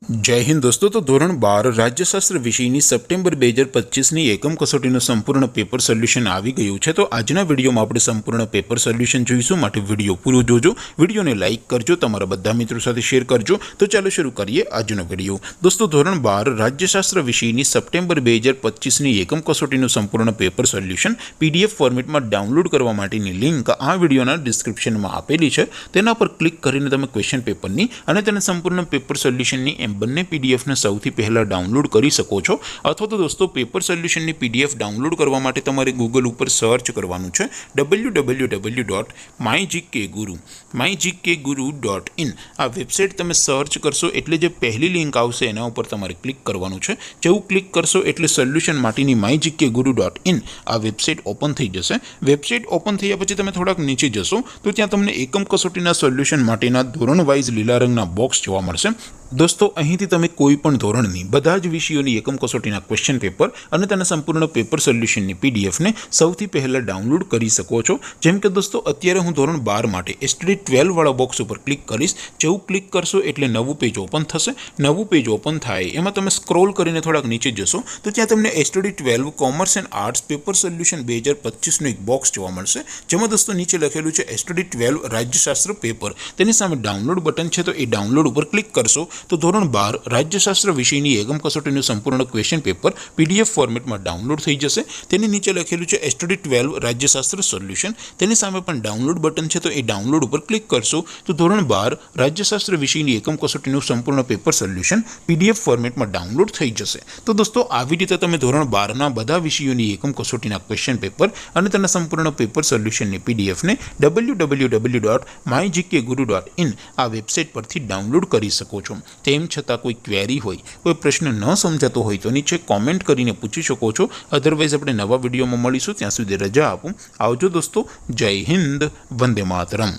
जय हिंद दोस्तों। तो धोरण 12 राज्यशास्त्र विषयની સપ્ટેમ્બર 2025ની એકમ કસોટીનું સંપૂર્ણ પેપર સોલ્યુશન આવી ગયું છે। તો આજના વિડીયોમાં આપણે સંપૂર્ણ પેપર સોલ્યુશન જોઈશું, માટે વિડીયો પૂરો જોજો, વિડીયોને લાઇક કરજો, તમારા બધા મિત્રો સાથે શેર કરજો। તો ચાલો શરૂ કરીએ આજનો વિડીયો। દોસ્તો ધોરણ 12 રાજ્યશાસ્ત્ર વિષયની સપ્ટેમ્બર 2025ની એકમ કસોટીનું સંપૂર્ણ પેપર સોલ્યુશન પીડીએફ ફોર્મેટમાં ડાઉનલોડ કરવા માટેની લિંક આ વિડીયોના ડિસ્ક્રિપ્શનમાં આપેલી છે। તેના પર ક્લિક કરીને તમે ક્વેશ્ચન પેપરની અને તેના સંપૂર્ણ પેપર સોલ્યુશનની બંને પીડીએફને સૌથી પહેલાં ડાઉનલોડ કરી શકો છો। અથવા તો દોસ્તો પેપર સોલ્યુશનની પીડીએફ ડાઉનલોડ કરવા માટે તમારે ગૂગલ ઉપર સર્ચ કરવાનું છે www.mygkguru.in। આ વેબસાઇટ તમે સર્ચ કરશો એટલે જે પહેલી લિંક આવશે એના ઉપર તમારે ક્લિક કરવાનું છે। જેવું ક્લિક કરશો એટલે સોલ્યુશન માટેની mygkguru.in આ વેબસાઇટ ઓપન થઈ જશે। વેબસાઇટ ઓપન થયા પછી તમે થોડાક નીચે જશો તો ત્યાં તમને એકમ કસોટીના સોલ્યુશન માટેના ધોરણ વાઇઝ લીલા રંગના બોક્સ જોવા મળશે। દોસ્તો અહીંથી તમે કોઈ પણ ધોરણની બધા જ વિષયોની એકમ કસોટીના ક્વેશ્ચન પેપર અને તેના સંપૂર્ણ પેપર સોલ્યુશનની પીડીએફને સૌથી પહેલાં ડાઉનલોડ કરી શકો છો। જેમ કે દોસ્તો અત્યારે હું ધોરણ 12 માટે એસટીડી 12 વાળા બોક્સ ઉપર ક્લિક કરીશ। જેવું ક્લિક કરશો એટલે નવું પેજ ઓપન થશે। નવું પેજ ઓપન થાય એમાં તમે સ્ક્રોલ કરીને થોડાક નીચે જશો તો ત્યાં તમને STD 12 commerce and arts paper solution 2025નું એક બોક્સ જોવા મળશે, જેમાં દોસ્તો નીચે લખેલું છે એસટીડી 12 રાજ્યશાસ્ત્ર પેપર। તેની સામે ડાઉનલોડ બટન છે, તો એ ડાઉનલોડ ઉપર ક્લિક કરશો તો ધોરણ 12 રાજ્યશાસ્ત્ર વિષયની એકમ કસોટીનું સંપૂર્ણ ક્વેશ્ચન પેપર પીડીએફ ફોર્મેટમાં ડાઉનલોડ થઈ જશે। તેની નીચે લખેલું છે એસટીડી 12 રાજ્યશાસ્ત્ર સોલ્યુશન, તેની સામે પણ ડાઉનલોડ બટન છે, તો એ ડાઉનલોડ ઉપર ક્લિક કરશો તો ધોરણ 12 રાજ્યશાસ્ત્ર વિષયની એકમ કસોટીનું સંપૂર્ણ પેપર સોલ્યુશન પીડીએફ ફોર્મેટમાં ડાઉનલોડ થઈ જશે। તો દોસ્તો આવી રીતે તમે ધોરણ 12ના બધા વિષયોની એકમ કસોટીના ક્વેશ્ચન પેપર અને તેના સંપૂર્ણ પેપર સોલ્યુશનની પીડીએફને www.mygkguru.in આ વેબસાઇટ પરથી ડાઉનલોડ કરી શકો છો। તેમ છતાં કોઈ ક્વેરી હોય, કોઈ પ્રશ્ન ન સમજાતો હોય તો નીચે કોમેન્ટ કરીને પૂછી શકો છો। અધરવાઇઝ આપણે નવા વિડીયોમાં મળીશું, ત્યાં સુધી રજા આપું। આવજો દોસ્તો, જય હિન્દ, વંદે માતરમ।